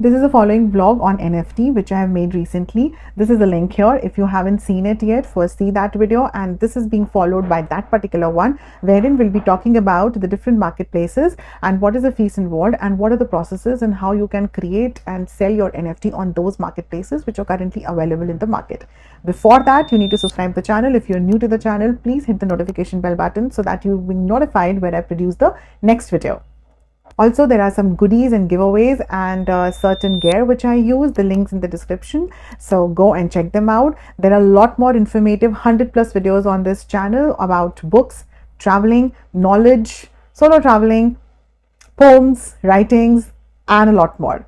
This is the following vlog on NFT which I have made recently. This is the link here. If you haven't seen it yet, first see that video, and this is being followed by that particular one wherein we'll be talking about the different marketplaces and what is the fees involved and what are the processes and how you can create and sell your NFT on those marketplaces which are currently available in the market. Before that, you need to subscribe the channel. If you're new to the channel, please hit the notification bell button so that you'll be notified when I produce the next video. Also, there are some goodies and giveaways and certain gear which I use. The links in the description, so go and check them out. There are a lot more informative 100+ videos on this channel about books, traveling, knowledge, solo traveling, poems, writings, and a lot more.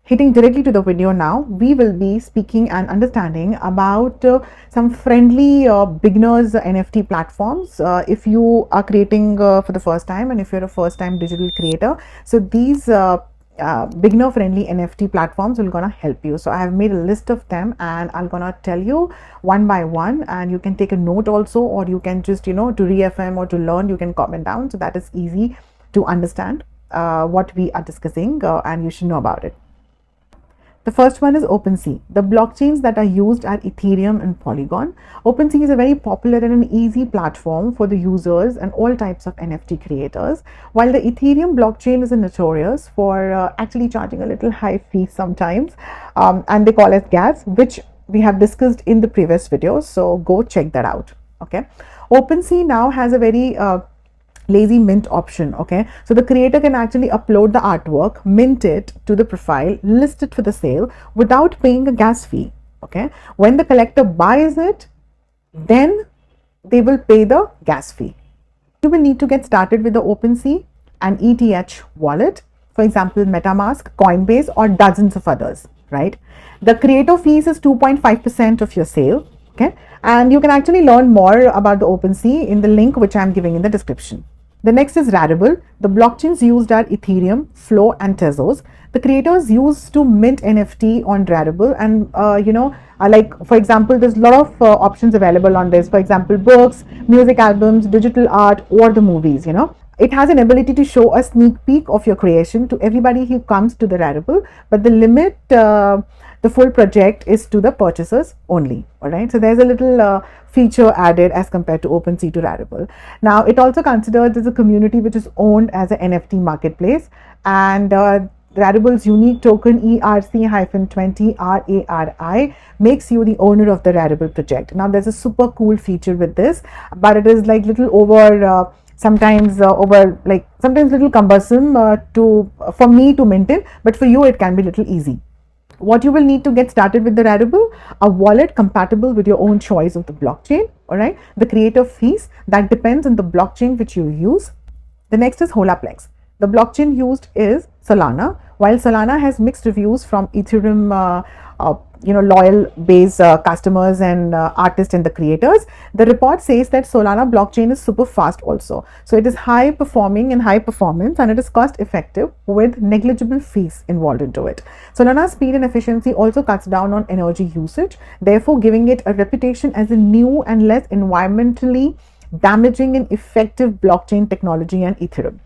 Hitting directly to the video now, we will be speaking and understanding about some friendly beginners NFT platforms. If you are creating for the first time and if you're a first time digital creator, so these beginner friendly NFT platforms will gonna help you. So I have made a list of them and I'm gonna tell you one by one, and you can take a note also, or you can just, to re-FM or to learn, you can comment down, so that is easy to understand what we are discussing and you should know about it. The first one is OpenSea. The blockchains that are used are Ethereum and Polygon. OpenSea is a very popular and an easy platform for the users and all types of NFT creators, while the Ethereum blockchain is notorious for actually charging a little high fee sometimes, and they call it gas, which we have discussed in the previous videos, so go check that out. Okay, OpenSea now has a very lazy mint option. Okay, so the creator can actually upload the artwork, mint it to the profile, list it for the sale without paying a gas fee. Okay, when the collector buys it, then they will pay the gas fee. You will need to get started with the OpenSea and ETH wallet, for example MetaMask, Coinbase, or dozens of others, right? The creator fees is 2.5% of your sale. Okay, and you can actually learn more about the OpenSea in the link which I am giving in the description. The next is Rarible. The blockchains used are Ethereum, Flow, and Tezos. The creators used to mint NFT on Rarible, and like for example, there's a lot of options available on this. For example, books, music albums, digital art, or the movies. It has an ability to show a sneak peek of your creation to everybody who comes to the Rarible, but the limit, the full project is to the purchasers only. All right, so there's a little feature added as compared to OpenSea to Rarible. Now, it also considered as a community which is owned as an NFT marketplace, and Rarible's unique token ERC-20 RARI makes you the owner of the Rarible project. Now, there's a super cool feature with this, but it is like little over. Sometimes little cumbersome for me to maintain, but for you it can be little easy. What you will need to get started with the Rarible: a wallet compatible with your own choice of the blockchain. All right, the creator fees, that depends on the blockchain which you use. The next is Holaplex. The blockchain used is Solana. While Solana has mixed reviews from Ethereum loyal base customers and artists and the creators, the report says that Solana blockchain is super fast also. So it is high performing and high performance, and it is cost effective with negligible fees involved into it. Solana's speed and efficiency also cuts down on energy usage, therefore giving it a reputation as a new and less environmentally damaging and effective blockchain technology and Ethereum.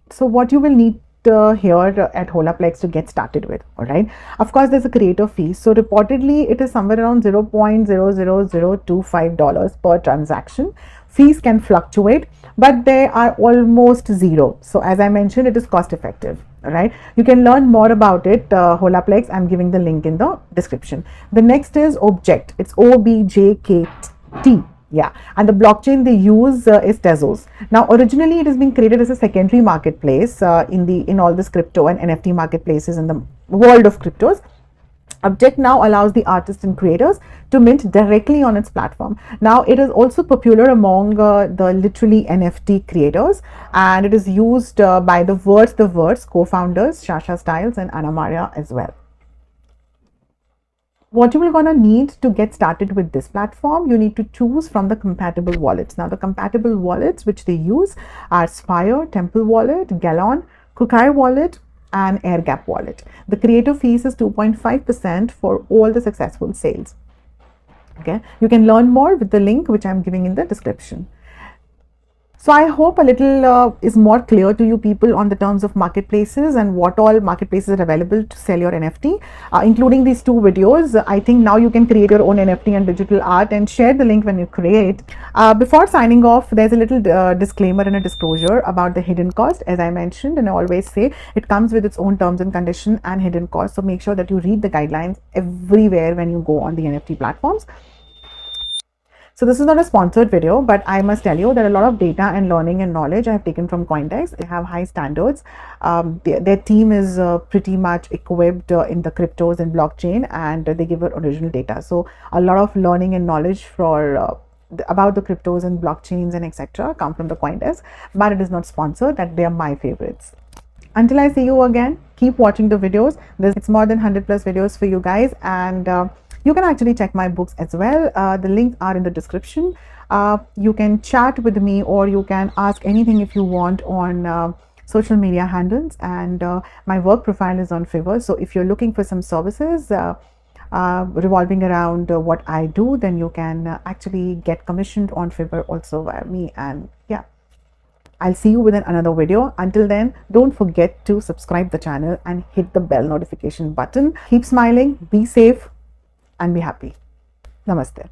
So what you will need here at Holaplex to get started with. All right, of course there's a creator fee, so reportedly it is somewhere around $0.00025 per transaction. Fees can fluctuate, but they are almost zero. So as I mentioned, it is cost effective. All right, you can learn more about it. Holaplex, I'm giving the link in the description. The next is Objkt. It's OBJKT. Yeah, and the blockchain they use is Tezos. Now, originally it has been created as a secondary marketplace in all this crypto and NFT marketplaces in the world of cryptos. Objkt now allows the artists and creators to mint directly on its platform. Now, it is also popular among the literally NFT creators, and it is used by the Verse co-founders Shasha Styles and Anna Maria as well. What you will gonna need to get started with this platform, you need to choose from the compatible wallets. Now the compatible wallets which they use are Spire, Temple Wallet, Gallon, Kukai Wallet and AirGap Wallet. The creator fees is 2.5% for all the successful sales. Okay, you can learn more with the link which I'm giving in the description. So I hope a little is more clear to you people on the terms of marketplaces and what all marketplaces are available to sell your NFT, including these 2 videos. I think now you can create your own NFT and digital art and share the link when you create. Before signing off, there's a little disclaimer and a disclosure about the hidden cost. As I mentioned, and I always say, it comes with its own terms and condition and hidden cost. So make sure that you read the guidelines everywhere when you go on the NFT platforms. So this is not a sponsored video, but I must tell you that a lot of data and learning and knowledge I have taken from CoinDesk. They have high standards. Their team is pretty much equipped in the cryptos and blockchain, and they give original data. So a lot of learning and knowledge for about the cryptos and blockchains and etc. come from the CoinDesk, but it is not sponsored. That they are my favorites. Until I see you again, keep watching the videos. It's more than 100 plus videos for you guys, and you can actually check my books as well. The links are in the description. You can chat with me, or you can ask anything if you want on social media handles, and my work profile is on Fiverr. So if you're looking for some services revolving around what I do, then you can actually get commissioned on Fiverr also via me. And yeah, I'll see you within another video. Until then, don't forget to subscribe the channel and hit the bell notification button. Keep smiling, be safe and be happy. Namaste.